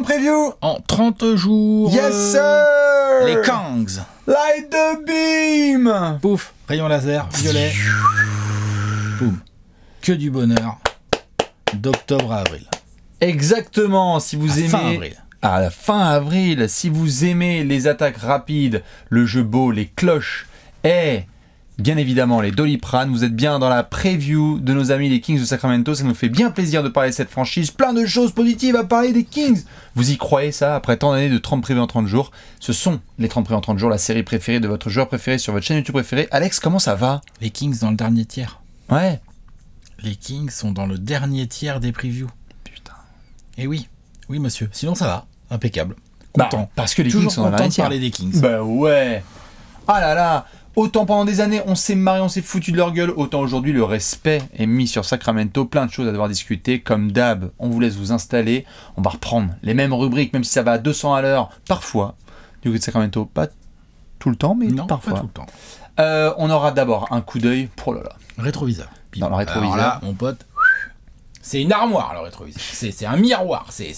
preview en 30 jours. Yes sir. Les Kings. Light the beam. Pouf, rayon laser, violet. Boum. Que du bonheur. D'octobre à avril. Exactement, si vous aimez... Fin avril. À la fin avril, si vous aimez les attaques rapides, le jeu beau, les cloches et bien évidemment les Doliprane, vous êtes bien dans la preview de nos amis les Kings de Sacramento. Ça nous fait bien plaisir de parler de cette franchise. Plein de choses positives à parler des Kings. Vous y croyez ça? Après tant d'années de 30 previews en 30 jours, ce sont les 30 previews en 30 jours, la série préférée de votre joueur préféré sur votre chaîne YouTube préférée. Alex, comment ça va? Les Kings dans le dernier tiers. Ouais. Les Kings sont dans le dernier tiers des previews. Putain. Et oui. Oui, monsieur. Sinon, ça va. Impeccable. Content. Content. Parce que les Toujours Kings sont dans la content de tiers. parler des Kings. Bah ouais. Ah là là. Autant pendant des années, on s'est marré, on s'est foutu de leur gueule, autant aujourd'hui, le respect est mis sur Sacramento. Plein de choses à devoir discuter. Comme d'hab, on vous laisse vous installer. On va reprendre les mêmes rubriques, même si ça va à 200 à l'heure, parfois. Du côté de Sacramento, pas tout le temps, mais Non, parfois. pas tout le temps. On aura d'abord un coup d'œil. Oh là là. Rétroviseur. Puis, Dans le rétroviseur. alors là, mon pote, c'est une armoire, le rétroviseur. C'est un miroir. C'est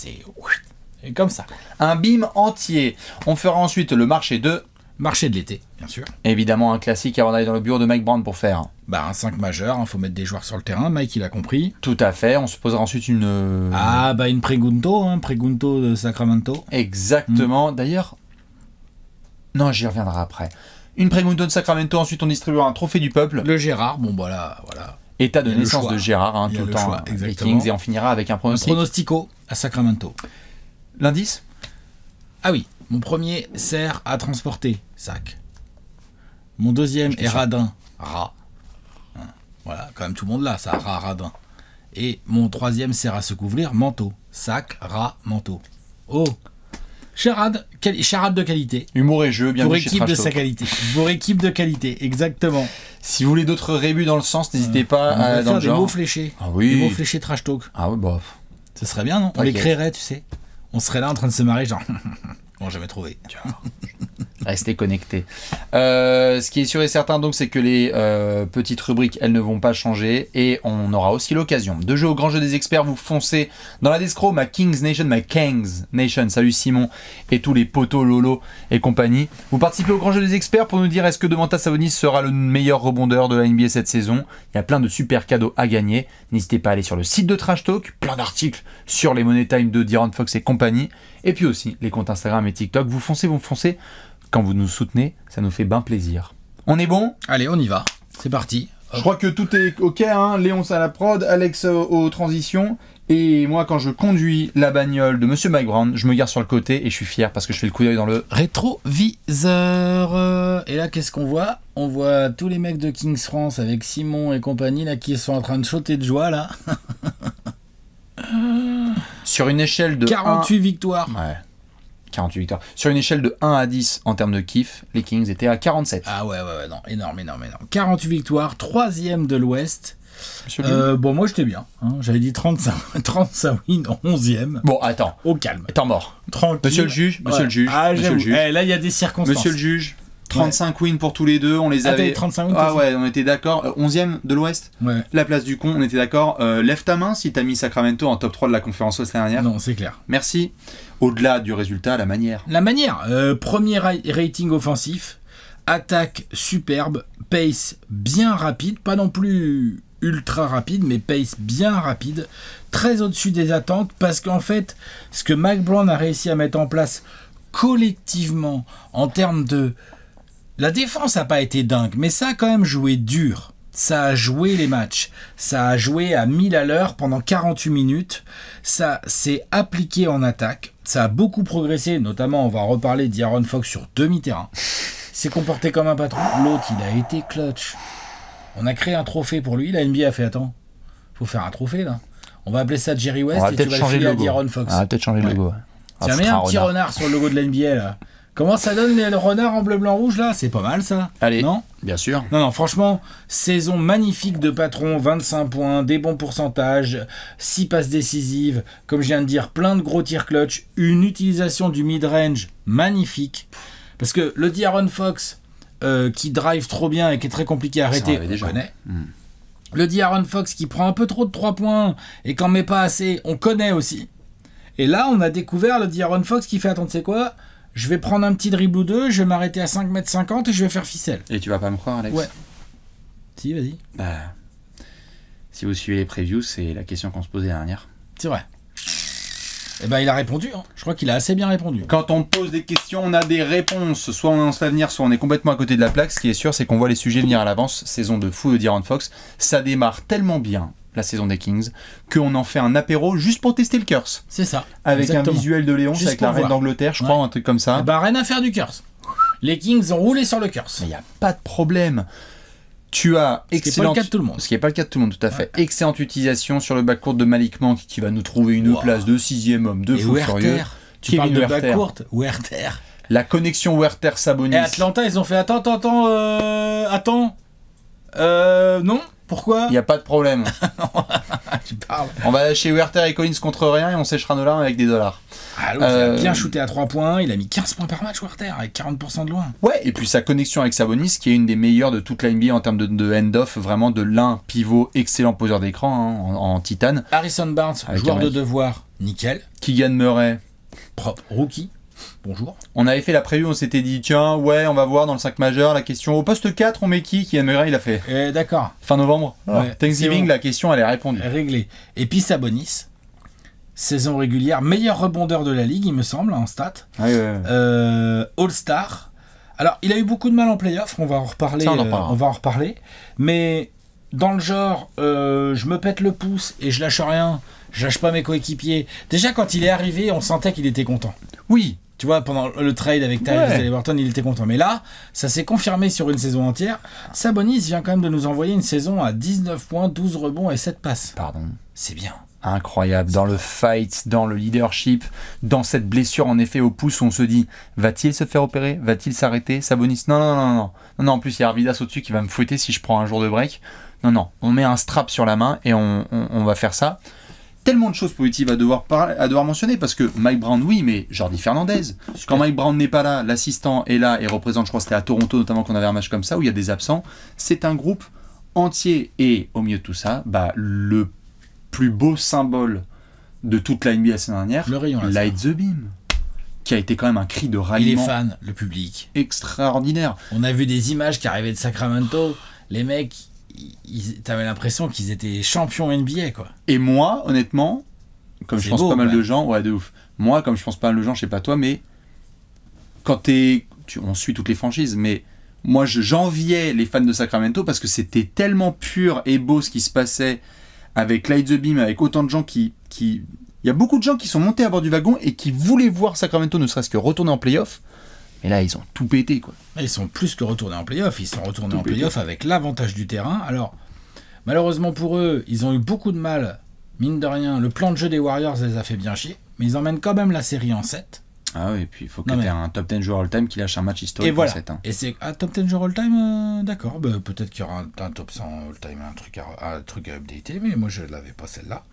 comme ça. Un beam entier. On fera ensuite le marché de... Marché de l'été, bien sûr. Évidemment, un classique avant d'aller dans le bureau de Mike Brown pour faire. Bah, un 5 majeur, il faut mettre des joueurs sur le terrain. Mike, il a compris. Tout à fait. On se posera ensuite une... Ah, bah, une Pregunto, Pregunto de Sacramento. Exactement. D'ailleurs... Non, j'y reviendrai après. Une Pregunto de Sacramento. Ensuite, on distribuera un trophée du peuple. Le Gérard, bon, voilà. État de Il y a le naissance choix. de Gérard, Il y a tout le le temps. choix, Les exactement. Kings, et on finira avec un Un pronostic. pronostico à Sacramento. L'indice? Ah oui, mon premier sert à transporter, sac. Mon deuxième est radin, rat. Voilà, quand même tout le monde là, ça, rat, radin. Et mon troisième sert à se couvrir, manteau. Sac, rat, manteau. Oh, charade de qualité. Humour et jeu, bien Pour chez équipe de Trash sa Talk. qualité. Pour équipe de qualité, exactement. Si vous voulez d'autres rébus dans le sens, n'hésitez On pas va dans faire le des genre. mots fléchés. Ah oui. Des mots fléchés trash talk. Ah oui, bah... Ce serait bien, non? On T'inquiète. les créerait, tu sais. On serait là en train de se marrer, genre... Bon, jamais trouvé. Restez connectés. Ce qui est sûr et certain, donc, c'est que les petites rubriques, elles ne vont pas changer. Et on aura aussi l'occasion de jouer au grand jeu des experts. Vous foncez dans la Descro, ma Kings Nation. Salut Simon et tous les potos Lolo et compagnie. Vous participez au grand jeu des experts pour nous dire est-ce que Domantas Sabonis sera le meilleur rebondeur de la NBA cette saison. Il y a plein de super cadeaux à gagner. N'hésitez pas à aller sur le site de Trash Talk. Plein d'articles sur les Money Time de D'Aaron Fox et compagnie. Et puis aussi les comptes Instagram et TikTok. Vous foncez. Quand vous nous soutenez, ça nous fait bien plaisir. On est bon? Allez, on y va. C'est parti. Je crois que tout est ok, hein. Léon à la prod, Alex aux transitions. Et moi, quand je conduis la bagnole de Monsieur Mike Brown, je me gare sur le côté et je suis fier parce que je fais le coup d'œil dans le... Rétroviseur. Et là, qu'est-ce qu'on voit? On voit tous les mecs de Kings France avec Simon et compagnie là qui sont en train de sauter de joie là. Sur une échelle de 48 victoires. Ouais. 48 victoires. Sur une échelle de 1 à 10 en termes de kiff, les Kings étaient à 47. Ah ouais, non, énorme. 48 victoires, 3e de l'Ouest. Bon, moi j'étais bien. J'avais dit 35 wins, 11e. Bon, attends. Au calme. Temps mort. Tranquille. Monsieur le juge. Ah, Monsieur le juge. Là, il y a des circonstances. Monsieur le juge. 35 wins pour tous les deux, on les avait... 35 wins. Ah ouais, on était d'accord. 11e de l'Ouest. Ouais. La place du con, on était d'accord. Lève ta main si t'as mis Sacramento en top 3 de la conférence ouest dernière. Non, c'est clair. Merci. Au-delà du résultat, la manière. La manière. Premier rating offensif. Attaque superbe. Pace bien rapide. Pas non plus ultra rapide, mais pace bien rapide. Très au-dessus des attentes. Parce qu'en fait, ce que Mike Brown a réussi à mettre en place collectivement en termes de... La défense n'a pas été dingue, mais ça a quand même joué dur. Ça a joué les matchs. Ça a joué à 1000 à l'heure pendant 48 minutes. Ça s'est appliqué en attaque. Ça a beaucoup progressé, notamment on va reparler d'Aaron Fox sur demi-terrain. Il s'est comporté comme un patron. L'autre, il a été clutch. On a créé un trophée pour lui. La NBA a fait, attends, faut faire un trophée là. On va appeler ça Jerry West et tu vas le filer à D'Aaron Fox. On va peut-être changer le logo. Tiens, mets un petit renard sur le logo de la NBA là. Comment ça donne le renard en bleu, blanc, rouge là? C'est pas mal ça. Allez, non? Bien sûr. Non, franchement, saison magnifique de patron, 25 points, des bons pourcentages, 6 passes décisives, comme je viens de dire, plein de gros tirs clutch, une utilisation du mid-range magnifique. Parce que le D'Aaron Fox, qui drive trop bien et qui est très compliqué à arrêter, on connaît. Le D'Aaron Fox qui prend un peu trop de 3 points et qu'en met pas assez, on connaît aussi. Et là, on a découvert le De'Aaron Fox qui fait, attends, tu sais quoi, je vais prendre un petit dribble ou deux, je vais m'arrêter à 5,50 m et je vais faire ficelle. Et tu vas pas me croire, Alex? Ouais. Si, vas-y. Bah, si vous suivez les previews, c'est la question qu'on se posait dernière. C'est vrai. Eh ben, il a répondu. Hein. Je crois qu'il a assez bien répondu. Quand on pose des questions, on a des réponses. Soit on annonce l'avenir, soit on est complètement à côté de la plaque. Ce qui est sûr, c'est qu'on voit les sujets venir à l'avance. Saison de fou de De'Aaron Fox. Ça démarre tellement bien, la saison des Kings, qu'on en fait un apéro juste pour tester le curse. C'est ça. Avec exactement. un visuel de Léonce, Juste avec la pour reine voir. d'Angleterre, je crois, un truc comme ça. Eh ben, rien à faire du curse. Les Kings ont roulé sur le curse. Mais il n'y a pas de problème. Tu as Ce qui n'est pas le cas de tout le monde. Ce qui n'est pas le cas de tout le monde, tout à fait. Excellente utilisation sur le backcourt de Malik Monk qui va nous trouver une place de 6e homme, de fou furieux. Tu parles de Huerter. backcourt. Huerter. La connexion Huerter-Sabonis. Et Atlanta, ils ont fait attends. Non. Pourquoi? Il n'y a pas de problème. Tu parles. On va lâcher Huerter et Collins contre rien et on séchera nos larmes avec des dollars. Ah, l'autre, il a bien shooté à 3 points. Il a mis 15 points par match, Huerter, avec 40% de loin. Ouais, et puis sa connexion avec Sabonis, qui est une des meilleures de toute la NBA en termes de end-off, vraiment de l'un pivot, excellent poseur d'écran en titane. Harrison Barnes, Avec joueur un de mec. devoir, nickel. Keegan Murray. Propre. Rookie. Bonjour. On avait fait la preview, on s'était dit, tiens, ouais, on va voir dans le 5 majeur la question. Au poste 4, on met qui? Keegan Murray, il a fait. D'accord. Fin novembre. Alors, Ouais, Thanksgiving, c'est bon. la question, elle est répondue. Réglé. Et puis Sabonis, saison régulière, meilleur rebondeur de la ligue, il me semble, en stats. Ouais, ouais. All-Star. Alors, il a eu beaucoup de mal en playoff, on va en reparler. Ça, on en reparlera. On va en reparler. Mais dans le genre, je me pète le pouce et je lâche rien, je lâche pas mes coéquipiers. Déjà, quand il est arrivé, on sentait qu'il était content. Oui. Tu vois, pendant le trade avec Tyrese Haliburton, il était content. Mais là, ça s'est confirmé sur une saison entière. Sabonis vient quand même de nous envoyer une saison à 19 points, 12 rebonds et 7 passes. Pardon. C'est bien. Incroyable, dans le fight, dans le leadership, dans cette blessure en effet au pouce où on se dit, va-t-il se faire opérer? Va-t-il s'arrêter? Sabonis, non, en plus il y a Arvidas au-dessus qui va me fouetter si je prends un jour de break. Non, on met un strap sur la main et on va faire ça. Tellement de choses positives à devoir mentionner, parce que Mike Brown, oui, mais Jordi Fernandez. Quand Mike Brown n'est pas là, l'assistant est là et représente, je crois que c'était à Toronto notamment qu'on avait un match comme ça, où il y a des absents. C'est un groupe entier et au milieu de tout ça, le plus beau symbole de toute la NBA la semaine dernière, Le rayon laser. Light the Beam, qui a été quand même un cri de Il est ralliement fan, le public. extraordinaire. On a vu des images qui arrivaient de Sacramento. Les mecs, t'avais l'impression qu'ils étaient champions NBA, quoi. Et moi, honnêtement, comme je C'est pense beau, pas mal ouais. de gens, ouais, de ouf. Moi, comme je pense pas mal de gens, je sais pas toi, mais quand on suit toutes les franchises, mais moi, j'enviais les fans de Sacramento parce que c'était tellement pur et beau ce qui se passait avec Light the Beam, avec autant de gens qui... Il y a beaucoup de gens qui sont montés à bord du wagon et qui voulaient voir Sacramento ne serait-ce que retourner en playoff. Mais là, ils ont tout pété, quoi. Ils sont plus que retournés en playoff. Ils sont retournés Tout en playoff avec l'avantage du terrain. Alors, malheureusement pour eux, ils ont eu beaucoup de mal. Mine de rien, le plan de jeu des Warriors les a fait bien chier. Mais ils emmènent quand même la série en 7. Ah oui, et puis il faut que Non, tu aies mais- un top 10 joueur all-time qui lâche un match historique Et voilà. en 7. Et c'est top 10 joueurs all-time, d'accord. Bah, peut-être qu'il y aura un top 100 all-time, un truc à updater, mais moi je l'avais pas celle-là.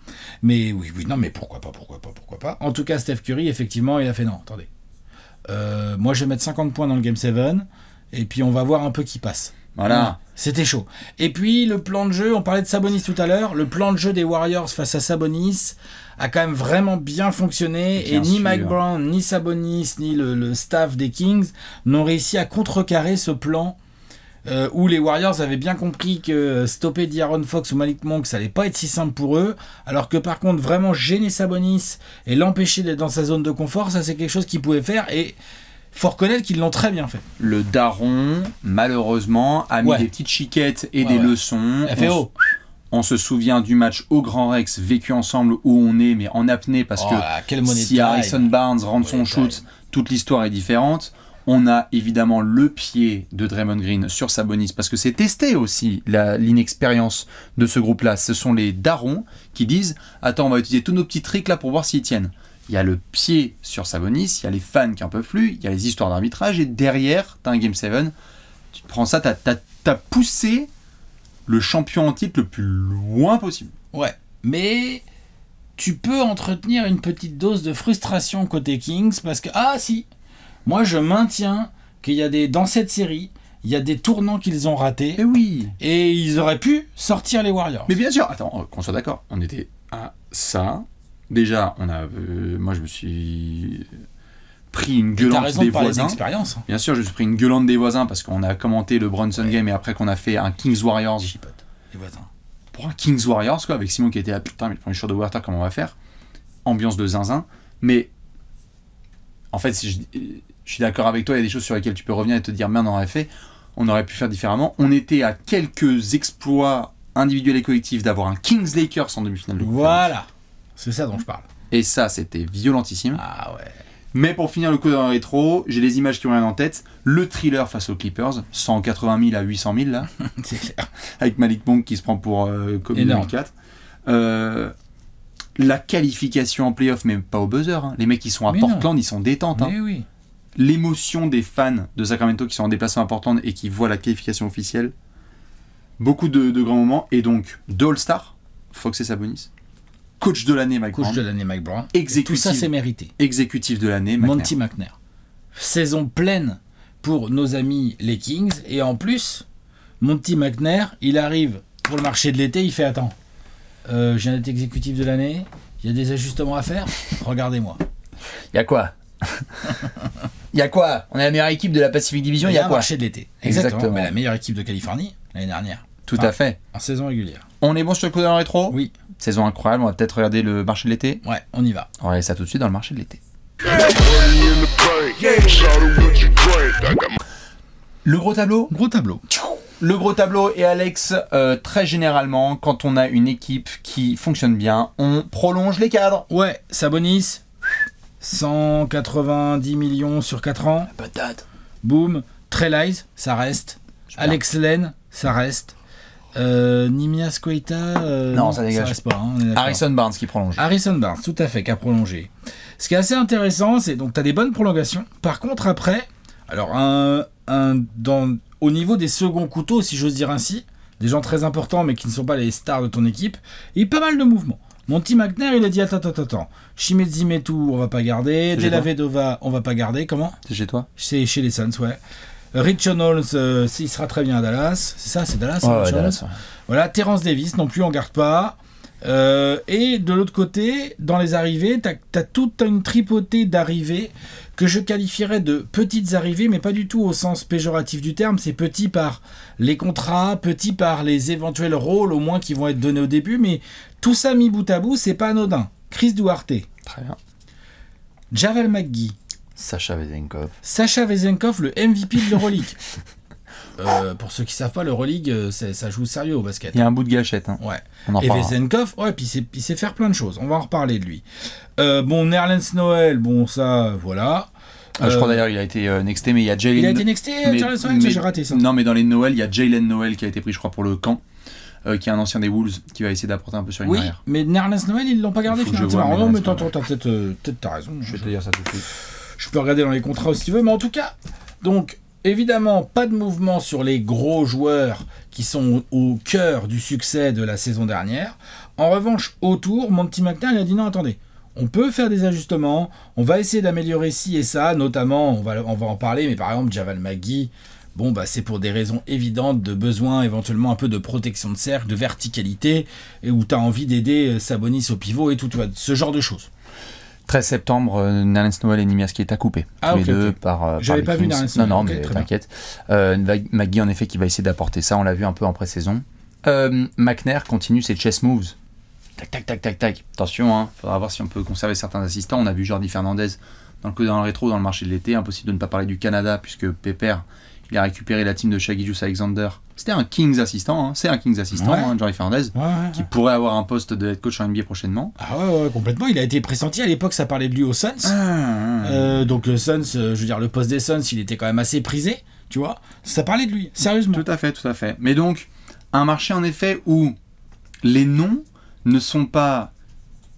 Mais oui, non, mais pourquoi pas. En tout cas, Steph Curry, effectivement, il a fait non, attendez. Moi je vais mettre 50 points dans le Game 7, et puis on va voir un peu qui passe. Voilà. C'était chaud. Et puis le plan de jeu, on parlait de Sabonis tout à l'heure, le plan de jeu des Warriors face à Sabonis a quand même vraiment bien fonctionné, Bien et ni sûr. Mike Brown, ni Sabonis, ni le staff des Kings n'ont réussi à contrecarrer ce plan où les Warriors avaient bien compris que stopper De'Aaron Fox ou Malik Monk, ça allait pas être si simple pour eux, alors que par contre vraiment gêner Sabonis et l'empêcher d'être dans sa zone de confort, ça c'est quelque chose qu'ils pouvaient faire, et faut reconnaître qu'ils l'ont très bien fait. Le daron, malheureusement, a mis Ouais. des petites chiquettes et Ouais, des ouais. leçons. FAO. On se souvient du match au Grand Rex vécu ensemble où on est, mais en apnée, parce Oh que là, quelle money si time. Harrison Barnes rentre son Money shoot, time. toute l'histoire est différente. On a évidemment le pied de Draymond Green sur Sabonis, parce que c'est testé aussi l'inexpérience de ce groupe-là. Ce sont les darons qui disent « Attends, on va utiliser tous nos petits tricks là pour voir s'ils tiennent ». Il y a le pied sur Sabonis, il y a les fans qui en peuvent plus, il y a les histoires d'arbitrage, et derrière, tu as un Game 7, tu prends ça, t'as poussé le champion en titre le plus loin possible. Ouais, mais tu peux entretenir une petite dose de frustration côté Kings, parce que, moi je maintiens qu'il y a dans cette série, il y a des tournants qu'ils ont ratés, Eh oui. et ils auraient pu sortir les Warriors. Mais bien sûr, attends, qu'on soit d'accord, on était à ça déjà, moi je me suis pris une T'as gueulante raison des de parler voisins. d'expérience. Hein. Bien sûr, je me suis pris une gueulante des voisins parce qu'on a commenté le Brunson game et après qu'on a fait un Kings Warriors. Chipote, les voisins. Pour un Kings Warriors, quoi, avec Simon qui était là, putain, mais le premier shot de water, comment on va faire? Ambiance de zinzin. Mais en fait, si je suis d'accord avec toi, il y a des choses sur lesquelles tu peux revenir et te dire, merde, on aurait pu faire différemment. On était à quelques exploits individuels et collectifs d'avoir un Kings Lakers en demi-finale de conférence. Voilà, c'est ça dont je parle. Et ça, c'était violentissime. Ah ouais. Mais pour finir le coup dans le rétro, j'ai les images qui ont rien en tête. Le thriller face aux Clippers, 180 000 à 800 000 là, C'est clair. avec Malik Monk qui se prend pour Kobe Énorme. 2004. La qualification en playoff, mais pas au buzzer. Hein. Les mecs qui sont à Mais Portland, non. ils sont détentes. Hein. Mais oui. L'émotion des fans de Sacramento qui sont en déplacement à Portland et qui voient la qualification officielle. Beaucoup de grands moments. Et donc, deux All-Stars, Fox et Sabonis. Coach de l'année, Mike Coach Brown. de l'année, Mike Brown. Exécutif. Tout ça, c'est mérité. Exécutif de l'année, McNair. Monty McNair. Saison pleine pour nos amis les Kings. Et en plus, Monty McNair, il arrive pour le marché de l'été, il fait attends. Je viens d'être exécutif de l'année. Il y a des ajustements à faire. Regardez-moi. Y a quoi? Y a quoi? On est la meilleure équipe de la Pacific Division, Il y a un quoi? marché de l'été. Exactement. Mais la meilleure équipe de Californie l'année dernière. Tout Enfin, à fait. En saison régulière. On est bon sur le coup dans le rétro? Oui. Saison incroyable, on va peut-être regarder le marché de l'été. Ouais, on y va. On va regarder ça tout de suite dans le marché de l'été. Le gros tableau? Gros tableau. Le gros tableau, et Alex, très généralement, quand on a une équipe qui fonctionne bien, on prolonge les cadres. Ouais, Sabonis, 190 millions sur 4 ans. Patate. Boom. Trey Lyles, ça reste. Super. Alex Len, ça reste. Nimias Queta, Non, ça dégage. Ça reste pas. Hein, on est d'accord. Harrison Barnes qui prolonge. Harrison Barnes, tout à fait, qui a prolongé. Ce qui est assez intéressant, c'est donc tu as des bonnes prolongations. Par contre, après, alors au niveau des seconds couteaux, si j'ose dire ainsi, des gens très importants mais qui ne sont pas les stars de ton équipe, il y a pas mal de mouvements. Monty McNair, il a dit attends. Shimezi Metu, on va pas garder. C'est chez Della toi Vedova, on va pas garder. Comment? C'est chez toi? C'est chez les Suns, ouais. Rich Reynolds, il sera très bien à Dallas. C'est ça, c'est Dallas, Ouais, Rich Reynolds. Dallas, ouais. Voilà, Terrence Davis non plus, on garde pas. Et de l'autre côté, dans les arrivées, t'as toute une tripotée d'arrivées que je qualifierais de petites arrivées, mais pas du tout au sens péjoratif du terme. C'est petit par les contrats, petit par les éventuels rôles au moins qui vont être donnés au début, mais tout ça mis bout à bout, c'est pas anodin. Chris Duarte, Très bien. Javel McGee, Sacha Vezenkov. Sacha Vezenkov, le MVP de l'Euroleague. Pour ceux qui savent pas, l'Euroleague, ça joue sérieux au basket. Il y a un bout de gâchette. Hein. Ouais. On en Et parlera. Vezenkov, ouais, puis il sait faire plein de choses. On va en reparler de lui. Bon, Nerlens Noël, bon, ça, voilà. Je crois d'ailleurs qu'il a été nexté, mais il y a Jalen. Il a été nexté, Nerlens Noël, ça, j'ai raté ça. Non, mais dans les Noël, il y a Jalen Noël qui a été pris, je crois, pour le camp, qui est un ancien des Wolves, qui va essayer d'apporter un peu sur une Oui, arrière. mais Nerlens Noël, ils l'ont pas gardé Il faut que je finalement. vois, Non, mais Nerlens attends, Noël. t'as peut-être t'as raison. Je vais te dire ça tout de suite. Je peux regarder dans les contrats si tu veux, mais en tout cas, donc, évidemment, pas de mouvement sur les gros joueurs qui sont au cœur du succès de la saison dernière. En revanche, autour, Monty McNair, il a dit non, attendez, on peut faire des ajustements, on va essayer d'améliorer ci et ça, notamment, on va en parler, mais par exemple, Javel McGee, bon, bah, c'est pour des raisons évidentes de besoin, éventuellement un peu de protection de cercle, de verticalité, et où tu as envie d'aider Sabonis au pivot et tout, tu vois, ce genre de choses. 13 septembre, Nerlens Noël et Nimias qui est à couper. Ah, tous ok, les deux ok. par J'avais les pas vu Kings. Nerlens Non, Noël, non, ok, mais très bien. t'inquiète. McGee, en effet, qui va essayer d'apporter ça. On l'a vu un peu en pré-saison. McNair continue ses chess moves. Tac, tac, tac, tac, tac. Attention, hein. Faudra voir si on peut conserver certains assistants. On a vu Jordi Fernandez dans le rétro, dans le marché de l'été. Impossible de ne pas parler du Canada, puisque Pepper, il a récupéré la team de Shaggy Juice Alexander. C'était un Kings assistant, hein. C'est un Kings assistant, Ouais. hein, Jordi Fernandez, Ouais, ouais, qui pourrait avoir un poste de head coach en NBA prochainement. Ah ouais, complètement. Il a été pressenti. À l'époque, ça parlait de lui aux Suns. Donc le Suns, je veux dire, le poste des Suns, il était quand même assez prisé, tu vois. Ça parlait de lui, sérieusement. Tout à fait, tout à fait. Mais donc, un marché en effet où les noms ne sont pas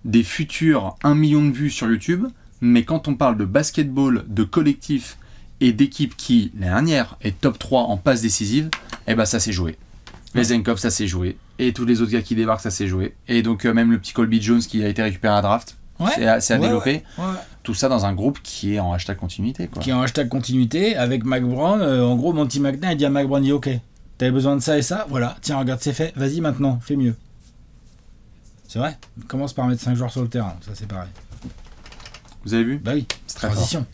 des futurs 1 million de vues sur YouTube, mais quand on parle de basketball, de collectif et d'équipe qui, l'année dernière, est top 3 en passe décisive, eh ben ça s'est joué. Vezenkov, ça s'est joué. Et tous les autres gars qui débarquent, ça s'est joué. Et donc même le petit Colby Jones qui a été récupéré à draft, Ouais. c'est à développer. Ouais. Tout ça dans un groupe qui est en hashtag continuité. Quoi. Qui est en hashtag continuité avec Mac Brown. En gros, Monty McNair, il dit à Mac Brown, il dit ok, t'avais besoin de ça et ça, voilà, tiens, regarde, c'est fait, vas-y maintenant, fais mieux. C'est vrai. Il commence par mettre 5 joueurs sur le terrain, ça c'est pareil. Vous avez vu? Bah oui, C'est très transition.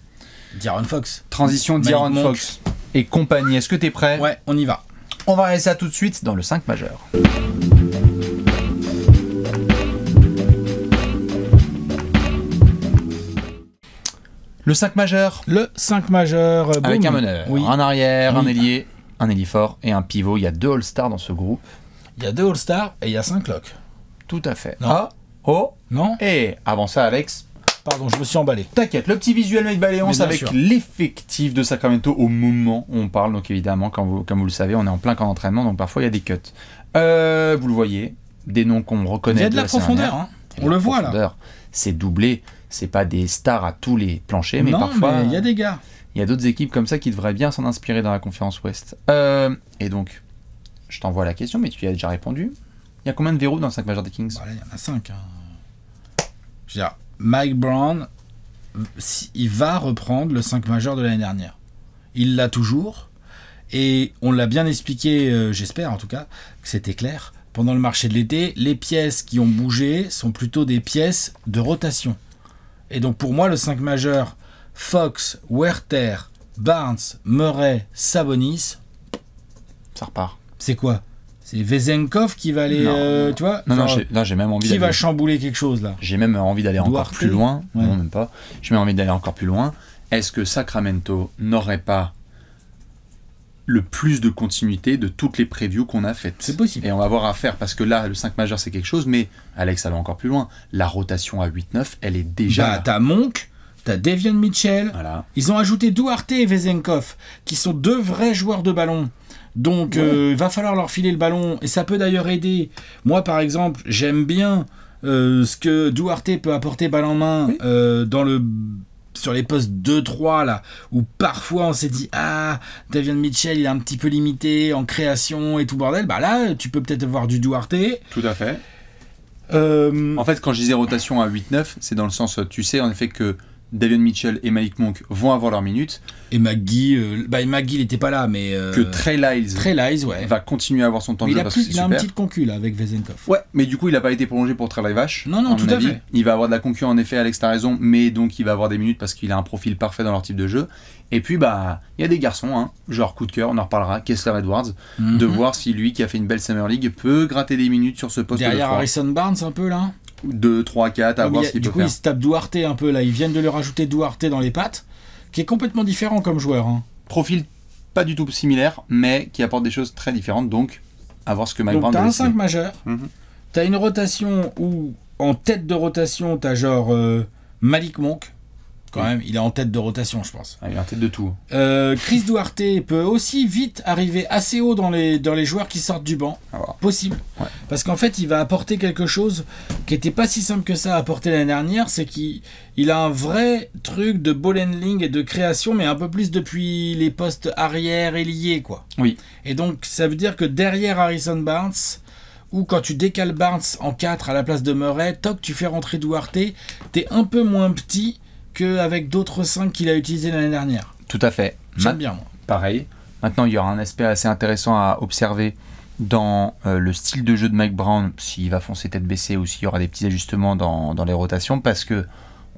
D'Aaron Fox. Transition Malik d'Aaron Monk. Fox et compagnie. Est-ce que t'es prêt? Ouais, on y va. On va regarder ça tout de suite dans le 5 majeur. Le 5 majeur, Le 5 majeur. avec boum. un meneur, Oui. un arrière, Oui. un ailier, un ailier fort et un pivot. Il y a 2 All-Stars dans ce groupe. Il y a 2 All-Stars et il y a 5 locks. Tout à fait. Non. Ah, oh, Non? et avant ça, Alex, Pardon, je me suis emballé. t'inquiète, le petit visuel Mike Baléance bien avec sûr. l'effectif de Sacramento au moment où on parle. Donc évidemment, comme vous le savez, on est en plein camp d'entraînement, donc parfois il y a des cuts. Vous le voyez, des noms qu'on reconnaît. Il y a de la saison profondeur, dernière. hein. Il y a On de le la voit là. profondeur. C'est doublé. C'est pas des stars à tous les planchers, mais Non, parfois mais il y a des gars. il y a d'autres équipes comme ça qui devraient bien s'en inspirer dans la conférence Ouest. Et donc, je t'envoie la question, mais tu y as déjà répondu. Il y a combien de verrous dans le 5 majeur des Kings? Bah là, il y en a 5. Je veux dire, Mike Brown, il va reprendre le 5 majeur de l'année dernière. Il l'a toujours. Et on l'a bien expliqué, j'espère en tout cas, que c'était clair. Pendant le marché de l'été, les pièces qui ont bougé sont plutôt des pièces de rotation. Et donc pour moi, le 5 majeur, Fox, Werther, Barnes, Murray, Sabonis, Ça repart. c'est quoi? C'est Vezenkov qui va aller, Non. tu vois? Non, genre, là, j'ai même envie qui va d'aller. chambouler quelque chose là? J'ai même envie d'aller encore Duarte. plus loin. Ouais. Non, même pas. J'ai même envie d'aller encore plus loin. Est-ce que Sacramento n'aurait pas le plus de continuité de toutes les previews qu'on a faites? C'est possible. Et on va avoir à faire, parce que là, le 5 majeur, c'est quelque chose, mais Alex, ça va encore plus loin. La rotation à 8-9, elle est déjà Bah, là. t'as Monk, t'as Devion Mitchell. Voilà. Ils ont ajouté Duarte et Vezenkov, qui sont 2 vrais joueurs de ballon. Donc, il va falloir leur filer le ballon. Et ça peut d'ailleurs aider. Moi, par exemple, j'aime bien ce que Duarte peut apporter balle en main sur les postes 2-3, là, où parfois on s'est dit, ah, Devion Mitchell, il est un petit peu limité en création et tout bordel. Bah là, tu peux peut-être avoir du Duarte. Tout à fait. Euh, En fait, quand je disais rotation à 8-9, c'est dans le sens, tu sais, en effet, que Devion Mitchell et Malik Monk vont avoir leurs minutes, et McGee, McGee, il était pas là, mais... que Trey Lyles Trey Lyles, ouais. va continuer à avoir son temps Mais de il jeu a, parce que c'est il a un super. petit concu là avec Vezenkov. Ouais, mais du coup, il n'a pas été prolongé pour Trey Vache. Non, à tout mon à avis. fait. Il va avoir de la concurrence, en effet, Alex, t'as raison, mais donc il va avoir des minutes parce qu'il a un profil parfait dans leur type de jeu. Et puis, bah, il y a des garçons, hein, genre coup de cœur, on en reparlera, Kessler Edwards, de voir si lui, qui a fait une belle Summer League, peut gratter des minutes sur ce poste de Derrière 3. Harrison Barnes un peu là. 2, 3, 4, à Ouais, voir mais ce qu'il du peut coup, faire. il se tape Duarte un peu là. Ils viennent de lui rajouter Duarte dans les pattes, qui est complètement différent comme joueur. Hein. Profil pas du tout similaire, mais qui apporte des choses très différentes, donc à voir ce que Mike Donc Brown t'as va un décider. 5 majeur, Mhm. t'as une rotation où en tête de rotation t'as genre Malik Monk. Quand même, il est en tête de rotation, je pense. Ah, il est en tête de tout. Chris Duarte peut aussi vite arriver assez haut dans les joueurs qui sortent du banc. À voir. Possible. Ouais. Parce qu'en fait, il va apporter quelque chose qui n'était pas si simple que ça à apporter l'année dernière. C'est qu'il a un vrai truc de ball handling et de création, mais un peu plus depuis les postes arrière et liés, quoi. Oui. Et donc, ça veut dire que derrière Harrison Barnes, ou quand tu décales Barnes en 4 à la place de Murray, toc, tu fais rentrer Duarte, t'es un peu moins petit qu'avec d'autres 5 qu'il a utilisés l'année dernière. Tout à fait. J'aime bien, moi. Pareil. Maintenant, il y aura un aspect assez intéressant à observer dans le style de jeu de Mike Brown, s'il va foncer tête baissée ou s'il y aura des petits ajustements dans les rotations, parce que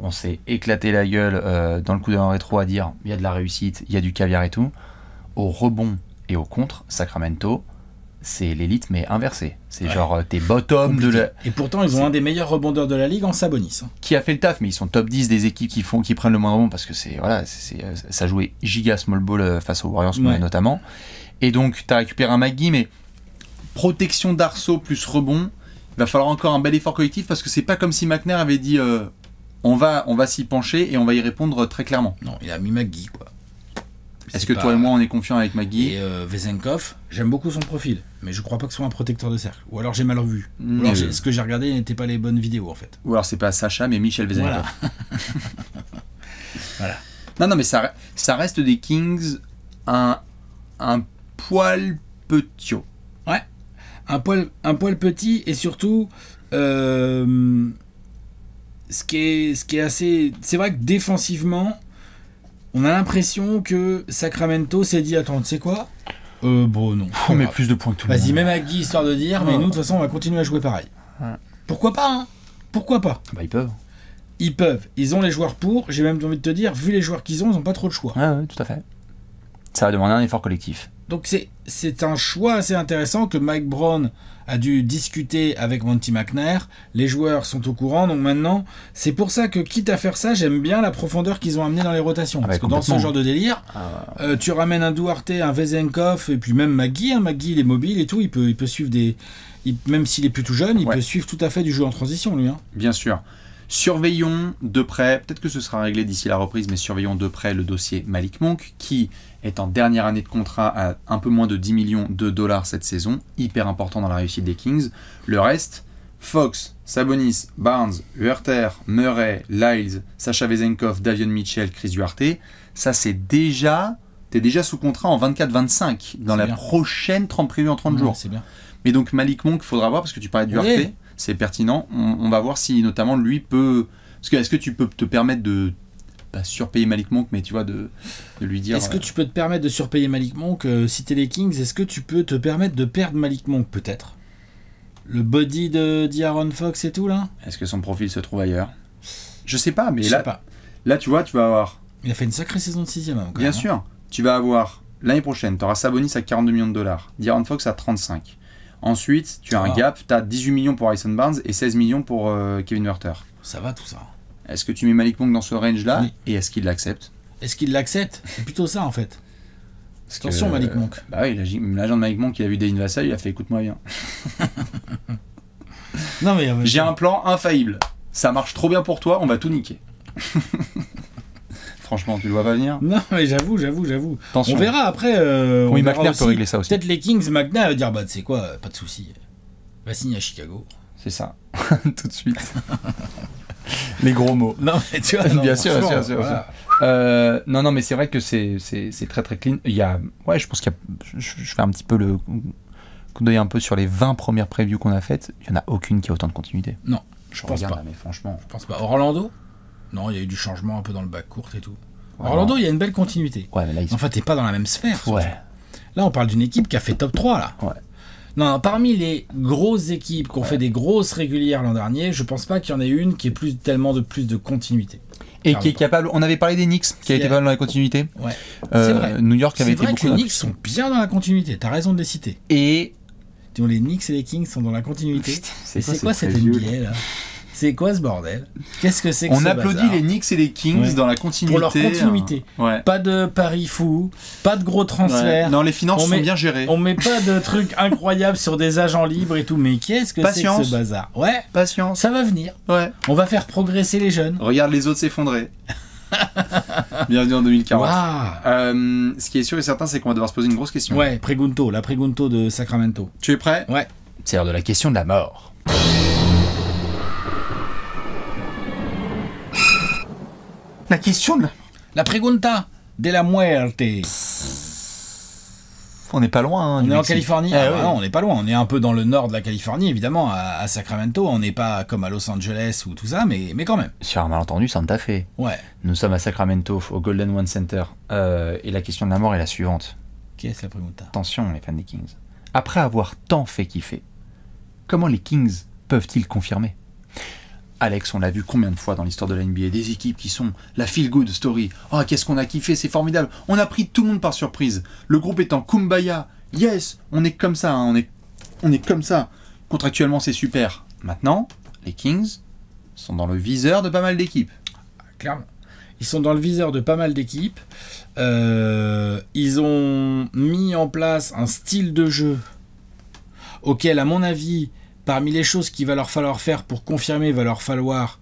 on s'est éclaté la gueule dans le coup d'un rétro à dire il y a de la réussite, il y a du caviar et tout. Au rebond et au contre, Sacramento, c'est l'élite mais inversée. C'est Ouais. genre t'es bottom de Compliqué. la... Et pourtant, ils ont un des meilleurs rebondeurs de la ligue en Sabonis. Hein. qui a fait le taf, mais ils sont top 10 des équipes qui prennent le moins de rebond parce que ça jouait giga small ball face aux Warriors Ouais. notamment. Et donc tu as récupéré un McGee, mais protection d'arceau plus rebond, il va falloir encore un bel effort collectif parce que c'est pas comme si McNair avait dit on va s'y pencher et on va y répondre très clairement. Non, il a mis McGee, quoi. Est-ce C'est que pas- toi et moi on est confiants avec McGee? Et Vezenkov, j'aime beaucoup son profil, mais je crois pas que ce soit un protecteur de cercle. Ou alors j'ai mal vu. Ou alors ce que j'ai regardé n'était pas les bonnes vidéos en fait. Ou alors c'est pas Sacha mais Michel Vezenkov. Voilà. Voilà. Non mais ça reste des Kings un poil petio. Ouais. Un poil petit et surtout ce qui est assez. C'est vrai que défensivement, on a l'impression que Sacramento s'est dit attends, tu sais quoi? Bon non. On met plus de points que tout le Vas-y, monde. même à Guy histoire de dire, mais nous de toute façon on va continuer à jouer pareil. Pourquoi pas, hein? Pourquoi pas? Bah, ils peuvent. Ils peuvent. Ils ont les joueurs pour. J'ai même envie de te dire, vu les joueurs qu'ils ont, ils n'ont pas trop de choix. Ouais, tout à fait. Ça va demander un effort collectif. Donc c'est un choix assez intéressant que Mike Brown a dû discuter avec Monty McNair. Les joueurs sont au courant, donc maintenant, c'est pour ça que quitte à faire ça, j'aime bien la profondeur qu'ils ont amenée dans les rotations. Parce que dans ce genre de délire, tu ramènes un Duarte, un Vezenkov, et puis même Magui. Magui, il est mobile et tout, il peut suivre même s'il est plus tout jeune, il peut suivre tout à fait du jeu en transition, lui. Hein. Bien sûr. Surveillons de près, peut-être que ce sera réglé d'ici la reprise, mais surveillons de près le dossier Malik Monk, qui est en dernière année de contrat à un peu moins de 10 millions de dollars cette saison, hyper important dans la réussite des Kings. Le reste, Fox, Sabonis, Barnes, Huerter, Murray, Lyles, Sacha Vezenkov, Davion Mitchell, Chris Duarte, ça c'est déjà, t'es déjà sous contrat en 24-25 dans la prochaine 30 prévue en 30 jours. C'est bien. Mais donc Malik Monk, il faudra voir, parce que tu parlais de Duarte, c'est pertinent, on va voir si notamment lui peut... Parce que est-ce que tu peux te permettre de... Pas surpayer Malik Monk, mais tu vois, de lui dire... Est-ce que tu peux te permettre de surpayer Malik Monk si t'es les Kings? Est-ce que tu peux te permettre de perdre Malik Monk, peut-être? Le body d'Aaron Fox et tout, là? Est-ce que son profil se trouve ailleurs? Je sais pas, mais là, tu vois, tu vas avoir... Il a fait une sacrée saison de 6ème. Hein, bien sûr. Tu vas avoir, l'année prochaine, tu auras Sabonis à 42 millions de dollars, D'Aaron Fox à 35. Ensuite, tu as un gap, tu as 18 millions pour Harrison Barnes et 16 millions pour Kevin Huerter. Ça va tout ça. Est-ce que tu mets Malik Monk dans ce range-là? Oui. Et est-ce qu'il l'accepte? Est-ce qu'il l'accepte? C'est plutôt ça en fait. Attention Malik Monk. Bah oui, l'agent de Malik Monk, il a vu Dane Vassell, il a fait écoute-moi bien. Non, mais j'ai un plan infaillible. Ça marche trop bien pour toi, on va tout niquer. Franchement, tu le vois pas venir? Non, mais j'avoue. Attention. On verra après. Oui, McNair peut régler ça aussi. Peut-être les Kings, McNair va dire bah tu sais quoi, pas de souci. Va signer à Chicago. C'est ça. Tout de suite. Les gros mots. Non, mais tu vois. Bien sûr. Voilà. Non, mais c'est vrai que c'est très très clean. Il y a, je pense qu'il y a, je fais un petit peu le coup d'œil un peu sur les 20 premières previews qu'on a faites. Il n'y en a aucune qui a autant de continuité. Non, je pense regarde, pas. Mais franchement. Je pense pas. Orlando? Non, il y a eu du changement un peu dans le backcourt et tout. Ouais, Orlando, il y a une belle continuité. Ouais, mais là, enfin, t'es pas dans la même sphère. Ouais. Là, on parle d'une équipe qui a fait top 3, là. Ouais. Non, parmi les grosses équipes qui ont fait des grosses régulières l'an dernier, je pense pas qu'il y en ait une qui ait plus de continuité. Et qui est capable, on avait parlé des Knicks, qui a été capable dans la continuité. Ouais. C'est vrai. New York avait été beaucoup. C'est vrai que les Knicks sont bien dans la continuité, t'as raison de les citer. Et les Knicks et les Kings sont dans la continuité. C'est quoi cette NBA là? C'est quoi ce bordel? Qu'est-ce que c'est que on ce applaudit bazar? les Knicks et les Kings dans la continuité. Pour leur continuité. Ouais. Pas de paris fous, pas de gros transferts. Ouais. Non, les finances sont bien gérées. On met pas de trucs incroyables sur des agents libres et tout. Mais qu'est-ce que c'est que ce bazar? Ouais. Patience. Ça va venir. Ouais. On va faire progresser les jeunes. Regarde les autres s'effondrer. Bienvenue en 2040. Wow. Ce qui est sûr et certain, c'est qu'on va devoir se poser une grosse question. Ouais, la Pregunto de Sacramento. Tu es prêt? Ouais. C'est l'heure de la question de la mort. La question de la pregunta de la muerte. On n'est pas loin. On est en Californie. Ouais. Non, on n'est pas loin. On est un peu dans le nord de la Californie, évidemment, à Sacramento. On n'est pas comme à Los Angeles ou tout ça, mais quand même. Sur un malentendu, Santa Fe. Ouais. Nous sommes à Sacramento, au Golden One Center. Et la question de la mort est la suivante. Qu'est-ce la pregunta? Attention, les fans des Kings. Après avoir tant fait kiffer, comment les Kings peuvent-ils confirmer? Alex, on l'a vu combien de fois dans l'histoire de la NBA, des équipes qui sont la feel-good story. Oh, qu'est-ce qu'on a kiffé, c'est formidable. On a pris tout le monde par surprise. Le groupe est en kumbaya. Yes, on est comme ça, hein. on est comme ça. Contractuellement, c'est super. Maintenant, les Kings sont dans le viseur de pas mal d'équipes. Clairement. Ils sont dans le viseur de pas mal d'équipes. Ils ont mis en place un style de jeu auquel, à mon avis, parmi les choses qu'il va leur falloir faire pour confirmer, il va leur falloir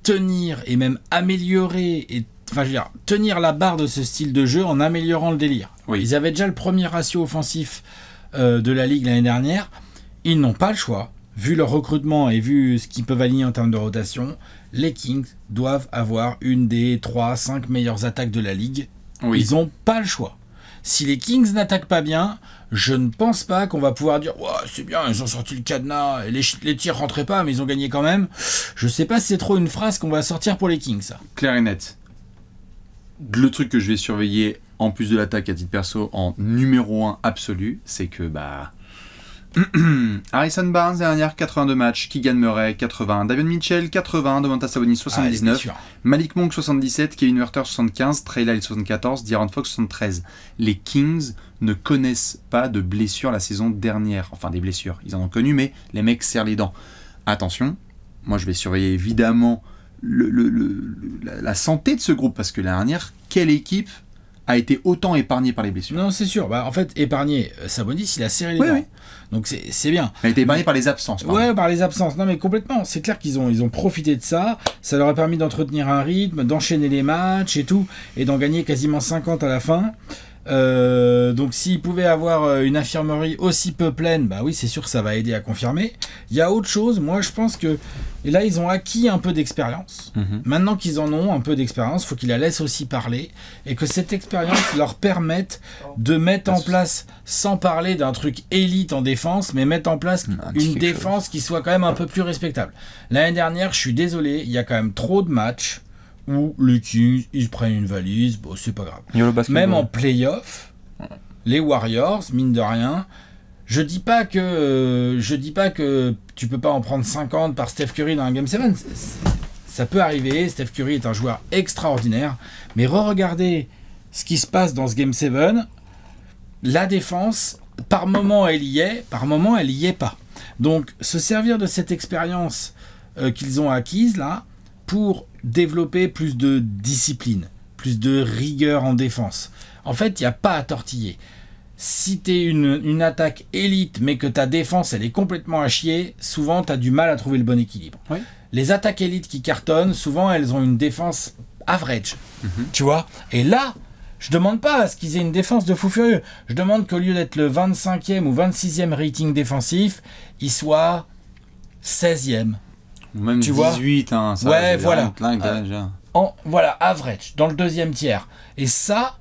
tenir et même améliorer, tenir la barre de ce style de jeu en améliorant le délire. Oui. Ils avaient déjà le premier ratio offensif de la Ligue l'année dernière. Ils n'ont pas le choix. Vu leur recrutement et vu ce qu'ils peuvent aligner en termes de rotation, les Kings doivent avoir une des 3-5 meilleures attaques de la Ligue. Oui. Ils n'ont pas le choix. Si les Kings n'attaquent pas bien, je ne pense pas qu'on va pouvoir dire ouais, c'est bien, ils ont sorti le cadenas, et les tirs rentraient pas, mais ils ont gagné quand même. Je sais pas si c'est trop une phrase qu'on va sortir pour les Kings, ça. Clair et net. Le truc que je vais surveiller, en plus de l'attaque à titre perso, en numéro 1 absolu, c'est que Harrison Barnes, dernière, 82 matchs. Keegan Murray, 80. Davion Mitchell, 80. Domantas Sabonis, 79. Malik Monk, 77. Kevin Huerter, 75. Trey Lyles, 74. De'Aaron Fox, 73. Les Kings ne connaissent pas de blessures la saison dernière. Enfin, des blessures, ils en ont connu, mais les mecs serrent les dents. Attention, moi je vais surveiller évidemment la santé de ce groupe, parce que la dernière, quelle équipe a été autant épargnée par les blessures? Non, c'est sûr. En fait, épargné, Sabonis, il a serré les dents. Oui. Donc c'est bien. Elle a été épargnée par les absences. Ouais, par les absences. Non, mais complètement. C'est clair qu'ils ont profité de ça. Ça leur a permis d'entretenir un rythme, d'enchaîner les matchs et tout, et d'en gagner quasiment 50 à la fin. Donc s'ils pouvaient avoir une infirmerie aussi peu pleine, oui, c'est sûr que ça va aider à confirmer. Il y a autre chose, moi je pense que, et là ils ont acquis un peu d'expérience. Maintenant qu'ils en ont un peu d'expérience, il faut qu'ils la laissent aussi parler, et que cette expérience leur permette de mettre en place, sans parler d'un truc élite en défense, mais mettre en place une défense qui soit quand même un peu plus respectable. L'année dernière, je suis désolé, il y a quand même trop de matchs où les Kings, ils prennent une valise, c'est pas grave. Même en play-off, les Warriors, mine de rien, je dis pas que tu peux pas en prendre 50 par Steph Curry dans un Game 7. Ça peut arriver, Steph Curry est un joueur extraordinaire, mais re-regardez ce qui se passe dans ce Game 7, la défense, par moment elle y est, par moment elle y est pas. Donc se servir de cette expérience qu'ils ont acquise là, pour développer plus de discipline, plus de rigueur en défense. En fait, il n'y a pas à tortiller. Si tu es une attaque élite, mais que ta défense, elle est complètement à chier, souvent, tu as du mal à trouver le bon équilibre. Oui. Les attaques élites qui cartonnent, souvent, elles ont une défense average. Tu vois? Et là, je demande pas à ce qu'ils aient une défense de fou furieux. Je demande qu'au lieu d'être le 25e ou 26e rating défensif, il soit 16e. Même tu 18, vois ça, ouais, voilà. Voilà, average, dans le deuxième tiers. Et ça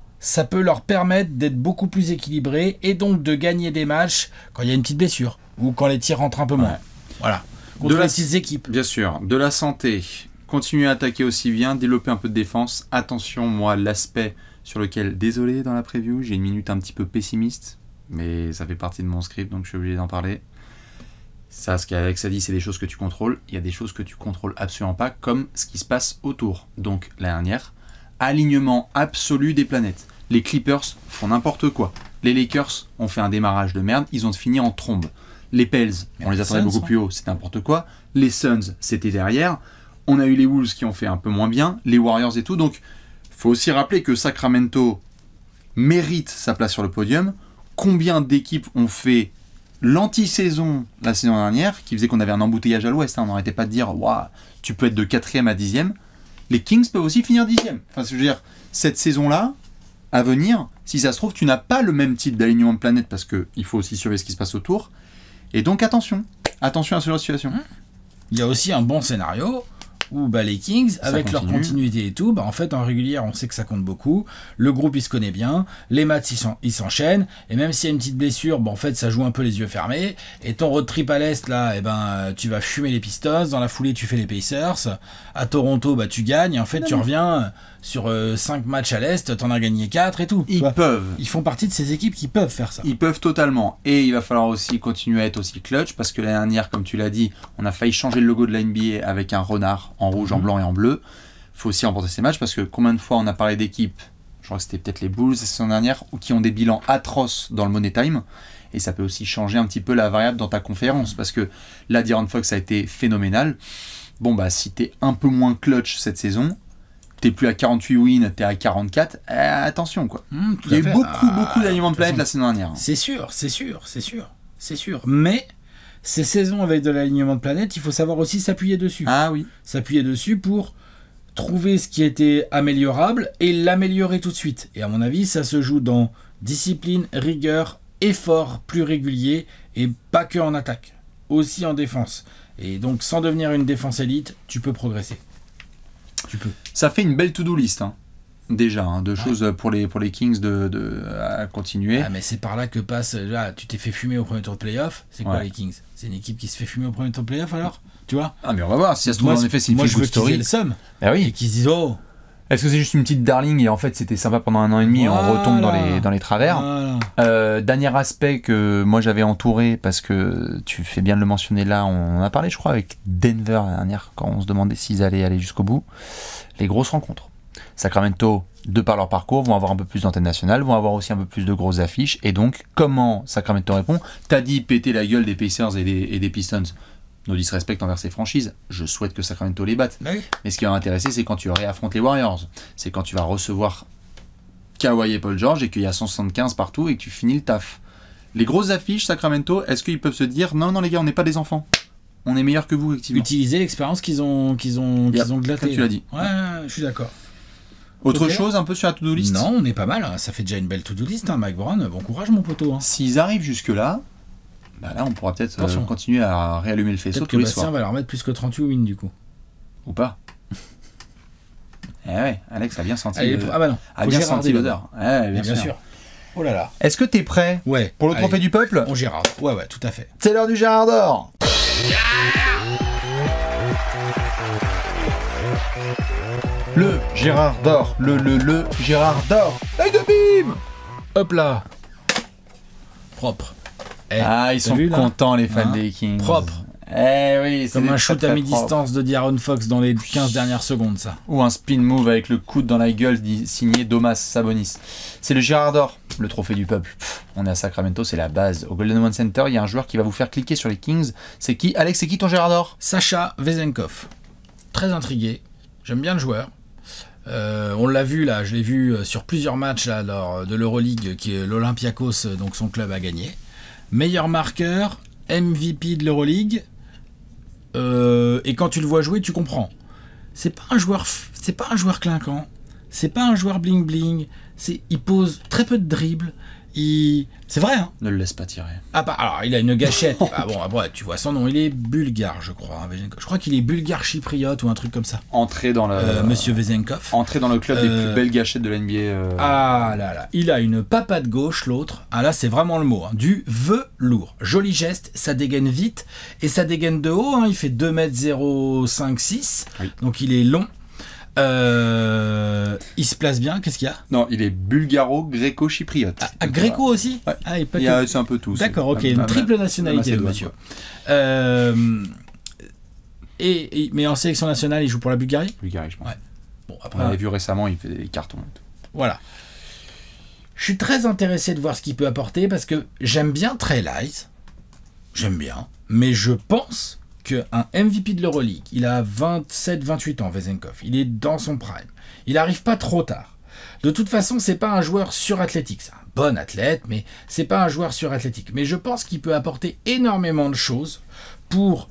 peut leur permettre d'être beaucoup plus équilibrés et donc de gagner des matchs quand il y a une petite blessure ou quand les tirs rentrent un peu moins. Ouais. Voilà. Contre les petites équipes. Bien sûr. De la santé. Continuer à attaquer aussi bien, développer un peu de défense. Attention, moi, l'aspect sur lequel, désolé dans la preview, j'ai une minute un petit peu pessimiste, mais ça fait partie de mon script, donc je suis obligé d'en parler. Ça, ce qu'Alex a dit, c'est des choses que tu contrôles. Il y a des choses que tu contrôles absolument pas, comme ce qui se passe autour. Donc, la dernière, alignement absolu des planètes. Les Clippers font n'importe quoi. Les Lakers ont fait un démarrage de merde. Ils ont fini en trombe. Les Pels, on les attendait beaucoup plus haut, c'était n'importe quoi. Les Suns, c'était derrière. On a eu les Wolves qui ont fait un peu moins bien. Les Warriors et tout. Donc, faut aussi rappeler que Sacramento mérite sa place sur le podium. Combien d'équipes ont fait l'anti-saison la saison dernière, qui faisait qu'on avait un embouteillage à l'ouest, on n'arrêtait pas de dire waouh, tu peux être de 4e à 10e. Les Kings peuvent aussi finir 10e. Enfin, je veux dire, cette saison-là, à venir, si ça se trouve, tu n'as pas le même type d'alignement de planète parce qu'il faut aussi surveiller ce qui se passe autour. Et donc, attention à ce genre de situation. Il y a aussi un bon scénario où les Kings, avec leur continuité et tout, en fait, en régulière, on sait que ça compte beaucoup. Le groupe, il se connaît bien. Les matchs, ils s'enchaînent. Et même s'il y a une petite blessure, en fait, ça joue un peu les yeux fermés. Et ton road trip à l'Est, là, tu vas fumer les Pistons. Dans la foulée, tu fais les Pacers. À Toronto, tu gagnes. Et en fait, tu reviens sur 5 matchs à l'Est. T'en as gagné 4 et tout. Ils peuvent. Ils font partie de ces équipes qui peuvent faire ça. Ils peuvent totalement. Et il va falloir aussi continuer à être aussi clutch parce que l'année dernière, comme tu l'as dit, on a failli changer le logo de la NBA avec un renard en rouge, en blanc et en bleu. Il faut aussi remporter ces matchs parce que combien de fois on a parlé d'équipes, je crois que c'était peut-être les Bulls la saison dernière, ou qui ont des bilans atroces dans le Money Time. Et ça peut aussi changer un petit peu la variable dans ta conférence parce que là, De'Aaron Fox a été phénoménal. Si t'es un peu moins clutch cette saison, t'es plus à 48 wins, t'es à 44, attention quoi. Il y a eu beaucoup d'aliments de planète la saison dernière. C'est sûr. Mais ces saisons avec de l'alignement de planète, il faut savoir aussi s'appuyer dessus. Ah oui. S'appuyer dessus pour trouver ce qui était améliorable et l'améliorer tout de suite. Et à mon avis, ça se joue dans discipline, rigueur, effort plus régulier et pas que en attaque, aussi en défense. Et donc, sans devenir une défense élite, tu peux progresser. Ça fait une belle to-do list, déjà, de choses pour les Kings à continuer. Mais c'est par là que passe. Là, tu t'es fait fumer au premier tour de playoff. C'est quoi les Kings? C'est une équipe qui se fait fumer au premier tour de playoff alors? Tu vois? Mais on va voir. Si ça se trouve, en effet, c'est une feel good story. Qu'ils aient le somme. Et qu'ils se disent Est-ce que c'est juste une petite darling et en fait c'était sympa pendant 1 an et demi et on retombe dans les travers. Dernier aspect que moi j'avais entouré, parce que tu fais bien de le mentionner là, on en a parlé je crois avec Denver la dernière, quand on se demandait s'ils allaient aller jusqu'au bout, les grosses rencontres. Sacramento, de par leur parcours, vont avoir un peu plus d'antennes nationales, vont avoir aussi un peu plus de grosses affiches, et donc comment Sacramento répond? T'as dit péter la gueule des Pacers et des Pistons. No disrespect envers ces franchises, je souhaite que Sacramento les batte. Oui. Mais ce qui va m'intéresser, c'est quand tu réaffrontes les Warriors. C'est quand tu vas recevoir Kawhi et Paul George et qu'il y a 175 partout et que tu finis le taf. Les grosses affiches, Sacramento, est-ce qu'ils peuvent se dire non, non les gars, on n'est pas des enfants. On est meilleurs que vous, effectivement. Utiliser l'expérience qu'ils ont glattée. Comme tu l'as dit. Ouais, je suis d'accord. Autre chose un peu sur la to-do list? Non, on est pas mal. Ça fait déjà une belle to-do list, hein, Mike Brown. Bon courage, mon poteau. Hein. S'ils arrivent jusque-là, bah là, on pourra peut-être continuer à réallumer le faisceau tous les soirs. soirs. Bastien va leur mettre plus que 38 wins, du coup. Ou pas. Eh ouais, Alex a bien senti l'odeur. Bien sûr. Oh là là. Est-ce que t'es prêt pour le trophée du peuple? On Gérard. Ouais, tout à fait. C'est l'heure du Gérard d'or. Le Gérard d'or. Le Gérard d'or. Œil de bim. Hop là. Propre. Ils sont contents, les fans des Kings. Propre. Oui, comme un shoot à mi-distance de De'Aaron Fox dans les 15 dernières secondes, ça. Ou un spin move avec le coude dans la gueule signé Domas Sabonis. C'est le Gérard d'or, le trophée du peuple. On est à Sacramento, c'est la base. Au Golden One Center, il y a un joueur qui va vous faire cliquer sur les Kings. C'est qui? Alex, c'est qui ton Gérard d'or? Sacha Vezenkov. Très intrigué. J'aime bien le joueur. On l'a vu là, je l'ai vu sur plusieurs matchs là, lors de l'Euroleague, qui est l'Olympiakos, donc son club a gagné. Meilleur marqueur, MVP de l'Euroleague. Et quand tu le vois jouer, tu comprends. C'est pas un joueur clinquant. C'est pas un joueur bling bling. Il pose très peu de dribbles. C'est vrai, hein. Ne le laisse pas tirer. Alors, il a une gâchette. Après, tu vois son nom. Il est bulgare, je crois. Je crois qu'il est bulgare chypriote ou un truc comme ça. Entré dans le... Monsieur Vezenkov. Entré dans le club des plus belles gâchettes de la NBA. Ah là. Il a une papade gauche, l'autre. Ah là, c'est vraiment le mot. Hein. Du velours. Joli geste. Ça dégaine vite. Et ça dégaine de haut. Hein. Il fait 2m05-6. Oui. Donc, il est long. Il se place bien, qu'est-ce qu'il y a? Non, il est bulgaro-gréco-chypriote. Gréco aussi? Ouais. C'est un peu tout. D'accord, ok, une triple nationalité, le monsieur. Mais en sélection nationale, il joue pour la Bulgarie? Bulgarie, je pense. Ouais. Bon, après, on l'avait vu récemment, il fait des cartons. Voilà. Je suis très intéressé de voir ce qu'il peut apporter parce que j'aime bien Trey Lyles. J'aime bien. Mais je pense qu'un MVP de l'Euroleague, il a 27-28 ans, Vezenkov, il est dans son prime. Il n'arrive pas trop tard. De toute façon, c'est pas un joueur surathlétique. C'est un bon athlète, mais c'est pas un joueur surathlétique. Mais je pense qu'il peut apporter énormément de choses pour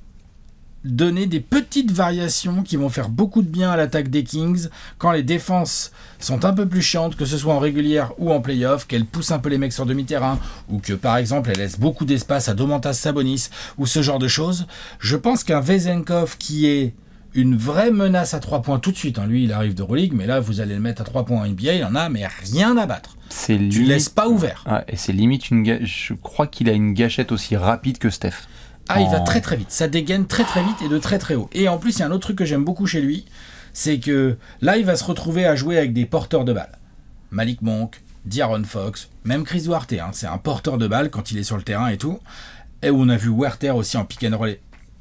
donner des petites variations qui vont faire beaucoup de bien à l'attaque des Kings quand les défenses sont un peu plus chiantes, que ce soit en régulière ou en play-off, qu'elles poussent un peu les mecs sur demi-terrain ou que par exemple elles laissent beaucoup d'espace à Domantas Sabonis ou ce genre de choses. Je pense qu'un Vezenkov qui est une vraie menace à 3 points tout de suite, hein. Lui il arrive d'Euroleague, mais là vous allez le mettre à 3 points en NBA, il en a mais rien à battre. Tu le laisses pas ouvert. Et c'est limite je crois qu'il a une gâchette aussi rapide que Steph. Il va très très vite, ça dégaine très très vite et de très très haut. Et en plus, il y a un autre truc que j'aime beaucoup chez lui, c'est que là, il va se retrouver à jouer avec des porteurs de balles. Malik Monk, De'Aaron Fox, même Chris Duarte, hein, c'est un porteur de balles quand il est sur le terrain et tout. Et on a vu Werther aussi en pick and roll.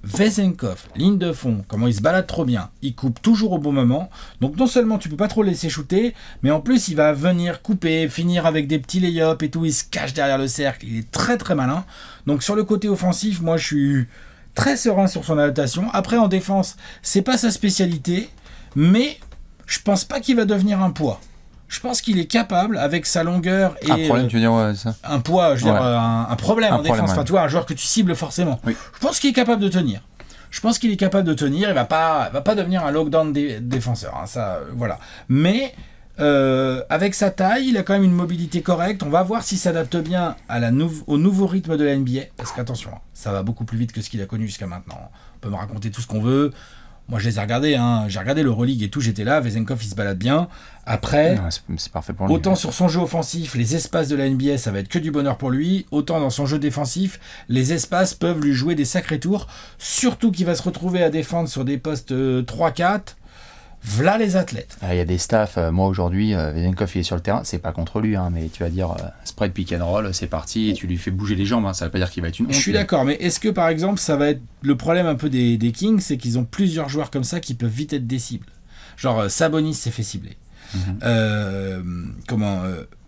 Vezenkov, ligne de fond, comment il se balade trop bien, il coupe toujours au bon moment, donc non seulement tu peux pas trop le laisser shooter, mais en plus il va venir couper, finir avec des petits lay-ups et tout, il se cache derrière le cercle, il est très très malin. Donc sur le côté offensif, moi je suis très serein sur son adaptation. Après en défense, c'est pas sa spécialité, mais je pense pas qu'il va devenir un poids. Je pense qu'il est capable, avec sa longueur et... Un problème, tu veux dire, ça. Un poids, je veux dire, un problème en défense. Enfin, tu vois, un joueur que tu cibles forcément. Oui. Je pense qu'il est capable de tenir. Il va pas devenir un lockdown défenseur. Hein, ça, voilà. Mais, avec sa taille, il a quand même une mobilité correcte. On va voir s'il s'adapte bien au nouveau rythme de la NBA. Parce qu'attention, ça va beaucoup plus vite que ce qu'il a connu jusqu'à maintenant. On peut me raconter tout ce qu'on veut. Moi, je les ai regardés, hein. J'ai regardé l'Euroleague et tout, j'étais là. Vezenkov, il se balade bien. Après, c'est parfait pour lui. Autant sur son jeu offensif, les espaces de la NBA, ça va être que du bonheur pour lui. Autant dans son jeu défensif, les espaces peuvent lui jouer des sacrés tours. Surtout qu'il va se retrouver à défendre sur des postes 3-4. V'là les athlètes. Il y a des staffs, moi aujourd'hui, Vezenkov il est sur le terrain, c'est pas contre lui, hein, mais tu vas dire spread pick and roll, c'est parti, et tu lui fais bouger les jambes, hein, ça veut pas dire qu'il va être une honte. Je suis d'accord, mais est-ce que par exemple, ça va être le problème un peu des Kings, c'est qu'ils ont plusieurs joueurs comme ça qui peuvent vite être des cibles. Genre Sabonis s'est fait cibler.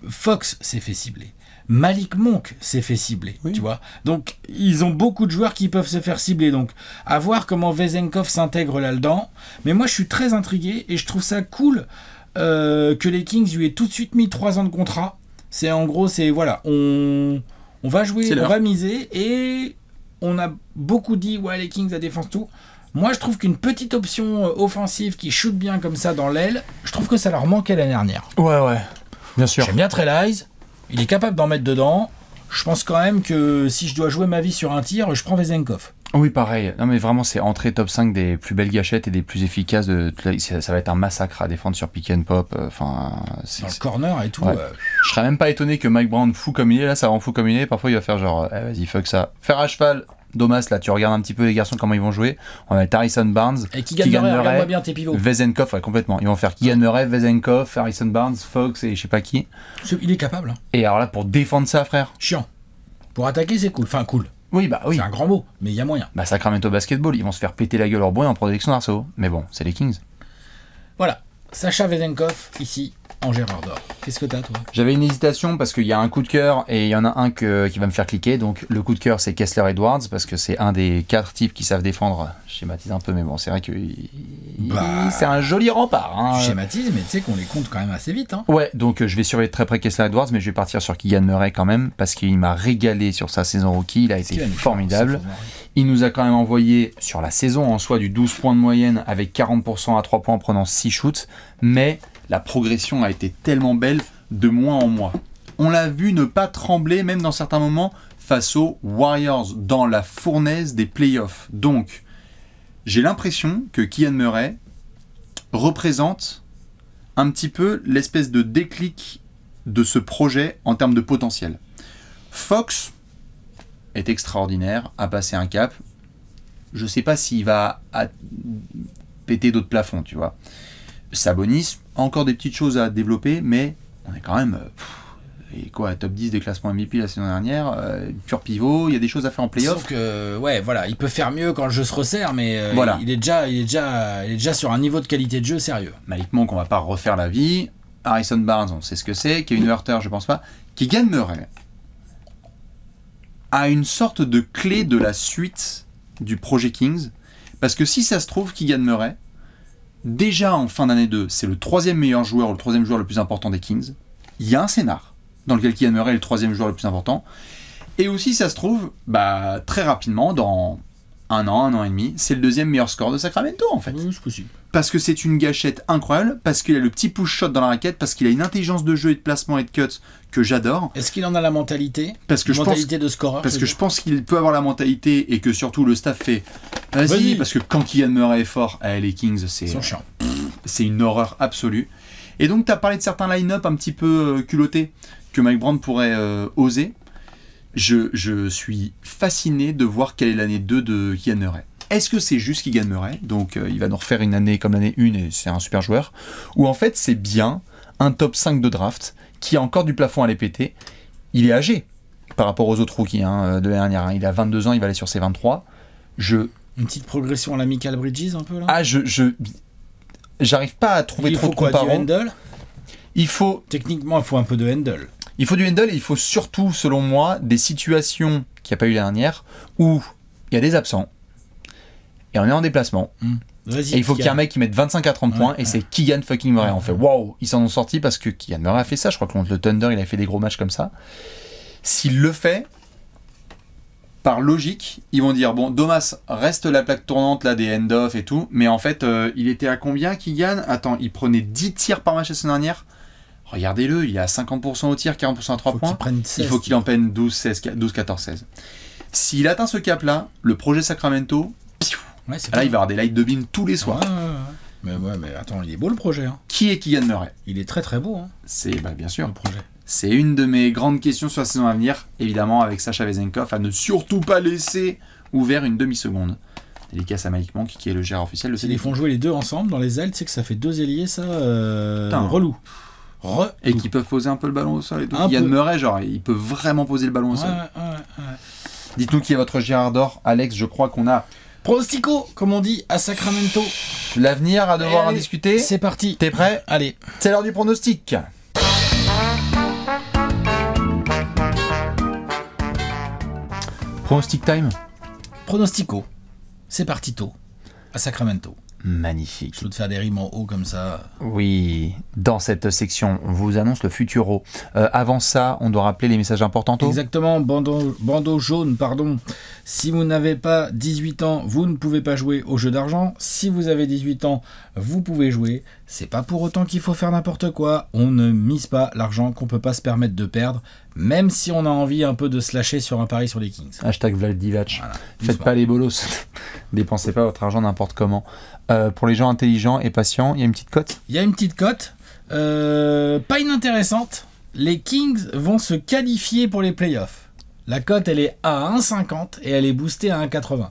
Fox s'est fait cibler. Malik Monk s'est fait cibler, tu vois. Donc, ils ont beaucoup de joueurs qui peuvent se faire cibler. Donc, à voir comment Vezenkov s'intègre là-dedans. Mais moi, je suis très intrigué et je trouve ça cool que les Kings lui aient tout de suite mis 3 ans de contrat. C'est en gros, c'est voilà, on va jouer, on va miser et on a beaucoup dit, ouais, les Kings, la défense, tout. Moi, je trouve qu'une petite option offensive qui shoot bien comme ça dans l'aile, je trouve que ça leur manquait l'année dernière. Ouais, bien sûr. J'aime bien Trey Lyles. Il est capable d'en mettre dedans. Je pense quand même que si je dois jouer ma vie sur un tir, je prends Vezenkov. Oui, pareil. Non, mais vraiment, c'est entrée top 5 des plus belles gâchettes et des plus efficaces. Ça va être un massacre à défendre sur pick and pop. Dans le corner et tout. Ouais. Je serais même pas étonné que Mike Brown fou comme il est. Là, ça rend fou comme il est. Parfois, il va faire genre, vas-y, fuck ça. Faire à cheval. Domas, là, tu regardes un petit peu les garçons comment ils vont jouer. On va être Harrison Barnes, et Keegan Murray, regarde-moi bien tes pivots. Vezenkov, ouais, complètement. Ils vont faire Keegan Murray, Vezenkov, Harrison Barnes, Fox et je sais pas qui. Il est capable. Hein. Et alors là, pour défendre ça, frère. Chiant. Pour attaquer, c'est cool. Enfin, cool. Oui, bah oui. C'est un grand mot, mais il y a moyen. Bah, Sacramento Basketball, ils vont se faire péter la gueule hors bruit en protection d'arceau. Mais bon, c'est les Kings. Voilà. Sacha Vezenkov, ici, en Gérard d'or. Qu'est-ce que t'as, toi ? J'avais une hésitation parce qu'il y a un coup de cœur et il y en a un qui va me faire cliquer. Donc le coup de cœur, c'est Kessler Edwards parce que c'est un des 4 types qui savent défendre. Je schématise un peu, mais bon, c'est vrai que c'est un joli rempart. Hein. Tu schématises, mais tu sais qu'on les compte quand même assez vite. Hein. Ouais, donc je vais surveiller de très près Kessler Edwards, mais je vais partir sur Keegan Murray quand même parce qu'il m'a régalé sur sa saison rookie. Il a été formidable. Il nous a quand même envoyé sur la saison en soi du 12 points de moyenne avec 40% à 3 points en prenant 6 shoots, mais la progression a été tellement belle de mois en mois. On l'a vu ne pas trembler même dans certains moments face aux Warriors dans la fournaise des playoffs. Donc, j'ai l'impression que Keegan Murray représente un petit peu l'espèce de déclic de ce projet en termes de potentiel. Fox est extraordinaire, a passé un cap. Je sais pas s'il va péter d'autres plafonds, tu vois. Sabonis, encore des petites choses à développer, mais on est quand même top 10 des classements MVP la saison dernière, pur pivot, il y a des choses à faire en playoff. Sauf que, ouais, voilà, il peut faire mieux quand le jeu se resserre, mais voilà. il est déjà sur un niveau de qualité de jeu sérieux. Malik Monk, on va pas refaire la vie. Harrison Barnes, on sait ce que c'est. Kevin Huerter, je pense pas. Keegan Murray a une sorte de clé de la suite du projet Kings, parce que si ça se trouve, Keegan Murray, déjà en fin d'année 2, c'est le 3e meilleur joueur, le 3e joueur le plus important des Kings. Il y a un scénar dans lequel Keegan Murray est le 3e joueur le plus important. Et aussi, ça se trouve, très rapidement, dans un an et demi, c'est le 2e meilleur score de Sacramento, en fait. Oui, c'est possible. Parce que c'est une gâchette incroyable, parce qu'il a le petit push-shot dans la raquette, parce qu'il a une intelligence de jeu et de placement et de cut que j'adore. Est-ce qu'il en a la mentalité ? Parce que de scoreur. Parce que je pense qu'il peut avoir la mentalité et que surtout le staff fait vas-y, parce que quand Keegan Murray est fort, les Kings, c'est une horreur absolue. Et donc, tu as parlé de certains line-up un petit peu culottés que Mike Brown pourrait oser. Je suis fasciné de voir quelle est l'année 2 de Keegan Murray. Est-ce que c'est juste Keegan Murray, donc il va nous refaire une année comme l'année 1 et c'est un super joueur, ou en fait c'est bien un top 5 de draft qui a encore du plafond à les péter. Il est âgé par rapport aux autres rookies de l'année dernière. Il a 22 ans, il va aller sur ses 23. Une petite progression à la Mikal Bridges un peu là. Ah, j'arrive pas à trouver trop de comparants. Il faut quoi, du handle ? Techniquement, il faut un peu de handle. Il faut du handle et il faut surtout, selon moi, des situations qu'il n'y a pas eu l'année dernière où il y a des absents et on est en déplacement. Et il faut qu'il y ait un mec qui mette 25 à 30 points et c'est Keegan fucking Murray. On fait waouh, ils s'en ont sortis parce que Keegan Murray a fait ça. Je crois que contre le Thunder, il a fait des gros matchs comme ça. S'il le fait, par logique, ils vont dire bon, Domas reste la plaque tournante là des end-off et tout, mais en fait, il était à combien Keegan ? Attends, il prenait 10 tirs par match la semaine dernière. Regardez-le, il est à 50% au tir, 40% à 3 points. Il faut qu'il en peine 12, 14, 16. S'il atteint ce cap-là, le projet Sacramento, là, il va avoir des lights de beam tous les soirs. Mais attends, il est beau le projet. Hein. Qui est Keegan Murray ? Il est très très beau. Hein. C'est bien sûr le projet. C'est une de mes grandes questions sur la saison à venir, évidemment avec Sacha Vezenkov, à ne surtout pas laisser ouvert une demi-seconde Dédicace à Mike Monk, qui est le gérant officiel de S'ils les font jouer les deux ensemble dans les ailes, tu sais que ça fait 2 ailiers, ça, relou. Et qui peuvent poser un peu le ballon au sol et tout. Yann Murray, genre, il peut vraiment poser le ballon au sol. Ouais. Dites-nous qui est votre Gérard d'or. Alex, je crois qu'on a... Pronostico, comme on dit, à Sacramento. L'avenir à devoir en discuter. C'est parti. T'es prêt? Allez. C'est l'heure du pronostic. Pronostic time. Pronostico. C'est parti tôt. À Sacramento. Magnifique. Je veux te faire des rimes en haut comme ça. Oui, dans cette section, on vous annonce le futuro. Avant ça, on doit rappeler les messages importants. Exactement, bandeau jaune, pardon. Si vous n'avez pas 18 ans, vous ne pouvez pas jouer au jeu d'argent. Si vous avez 18 ans, vous pouvez jouer. C'est pas pour autant qu'il faut faire n'importe quoi. On ne mise pas l'argent qu'on peut pas se permettre de perdre, même si on a envie un peu de se lâcher sur un pari sur les Kings. Hashtag Vladivac. Voilà, faites pas les bolos. Dépensez pas votre argent n'importe comment. Pour les gens intelligents et patients, il y a une petite cote. Il y a une petite cote, pas inintéressante. Les Kings vont se qualifier pour les playoffs. La cote, elle est à 1,50 et elle est boostée à 1,80.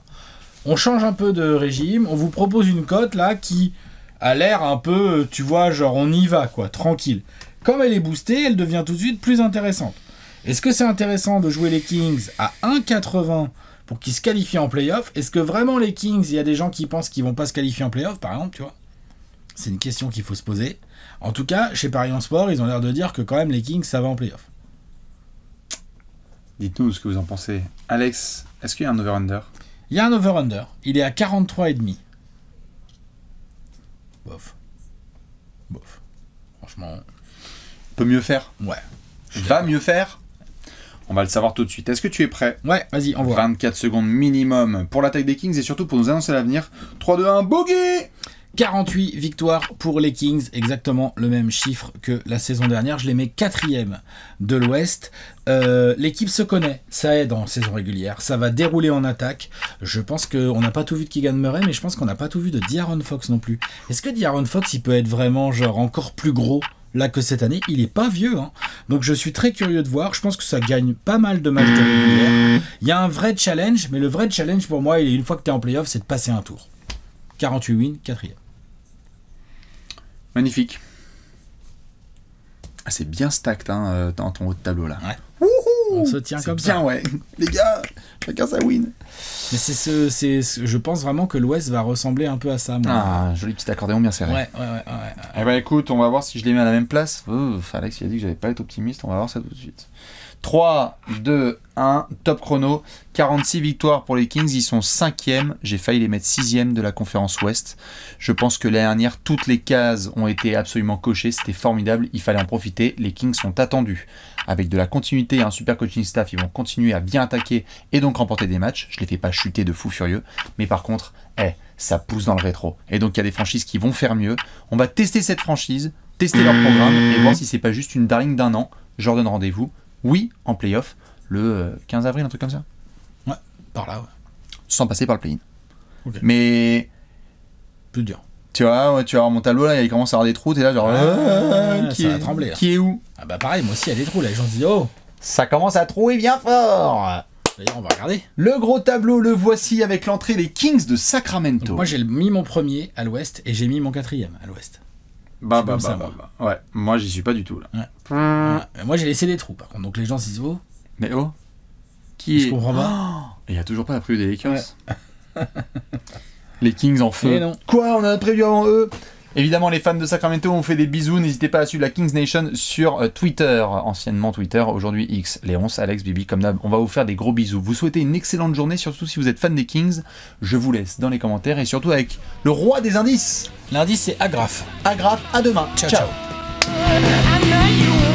On change un peu de régime. On vous propose une cote là qui a l'air un peu, tu vois, genre on y va quoi, tranquille. Comme elle est boostée, elle devient tout de suite plus intéressante. Est-ce que c'est intéressant de jouer les Kings à 1,80 pour qu'ils se qualifient en play-off? Est-ce que vraiment les Kings, il y a des gens qui pensent qu'ils vont pas se qualifier en play-off, par exemple, tu vois? C'est une question qu'il faut se poser. En tout cas, chez Paris en Sport, ils ont l'air de dire que quand même les Kings, ça va en play-off. Dites-nous ce que vous en pensez. Alex, est-ce qu'il y a un over-under? Il y a un over-under. Il est à 43,5. Bof. Franchement... Peut mieux faire? Ouais. Va mieux faire? On va le savoir tout de suite. Est-ce que tu es prêt? Ouais, vas-y, envoie. 24 secondes minimum pour l'attaque des Kings et surtout pour nous annoncer l'avenir. 3, 2, 1, boogie! 48 victoires pour les Kings, exactement le même chiffre que la saison dernière. Je les mets 4e de l'Ouest. L'équipe se connaît, ça aide en saison régulière, ça va dérouler en attaque. Je pense qu'on n'a pas tout vu de Keegan Murray, mais je pense qu'on n'a pas tout vu de De'Aaron Fox non plus. Est-ce que De'Aaron Fox, il peut être vraiment genre encore plus gros là que cette année? Il est pas vieux, hein. Donc je suis très curieux de voir. Je pense que ça gagne pas mal de matchs de régulière. Il y a un vrai challenge, mais le vrai challenge pour moi, une fois que tu es en playoff, c'est de passer un tour. 48 wins, 4e. Magnifique. Ah, c'est bien stacked hein, dans ton haut de tableau là. Ouais. Wouhou, on se tient comme bien, ça. Ouais. Les gars, chacun sa win. Mais je pense vraiment que l'Ouest va ressembler un peu à ça. Moi. Ah, joli petit accordéon bien serré. Ouais. Eh ben écoute, on va voir si je les mets à la même place. Alex il a dit que j'allais pas être optimiste, on va voir ça tout de suite. 3, 2, 1, top chrono. 46 victoires pour les Kings, ils sont 5e. J'ai failli les mettre 6e de la conférence Ouest. Je pense que l'année dernière, toutes les cases ont été absolument cochées. C'était formidable, il fallait en profiter. Les Kings sont attendus. Avec de la continuité et un super coaching staff, ils vont continuer à bien attaquer et donc remporter des matchs. Je les fais pas chuter de fou furieux. Mais par contre, ça pousse dans le rétro. Et donc il y a des franchises qui vont faire mieux. On va tester cette franchise, tester leur programme et voir si c'est pas juste une darling d'un an. Je leur donne rendez-vous. Oui, en play-off, le 15 avril, un truc comme ça. Ouais, par là, ouais. Sans passer par le play-in. Okay. Mais... plus dur. Tu vois, mon tableau, là, il commence à avoir des trous, t'es là, genre... ça va trembler. Là. Qui est où? Ah bah pareil, moi aussi, il y a des trous, là. Les gens se disent, oh, ça commence à trouer bien fort. D'ailleurs, on va regarder. Le gros tableau, le voici avec l'entrée des Kings de Sacramento. Donc moi, j'ai mis mon premier à l'Ouest et j'ai mis mon 4e à l'Ouest. Bah. Ouais, moi, j'y suis pas du tout, là. Ouais. Moi, j'ai laissé des trous, par contre. Donc les gens se disent, oh... Mais oh, qui est... Je comprends pas. Il y a toujours pas la preview des Lakers. Ouais. Les Kings en feu. Mais non. Quoi, on a la preview avant eux? Évidemment, les fans de Sacramento ont fait des bisous. N'hésitez pas à suivre la Kings Nation sur Twitter, anciennement Twitter, aujourd'hui X. Léonce, Alex, Bibi, comme d'hab, on va vous faire des gros bisous. Vous souhaitez une excellente journée, surtout si vous êtes fan des Kings. Je vous laisse dans les commentaires et surtout avec le roi des indices. L'indice, c'est Agraf. Agraf, à demain. Ciao. I know you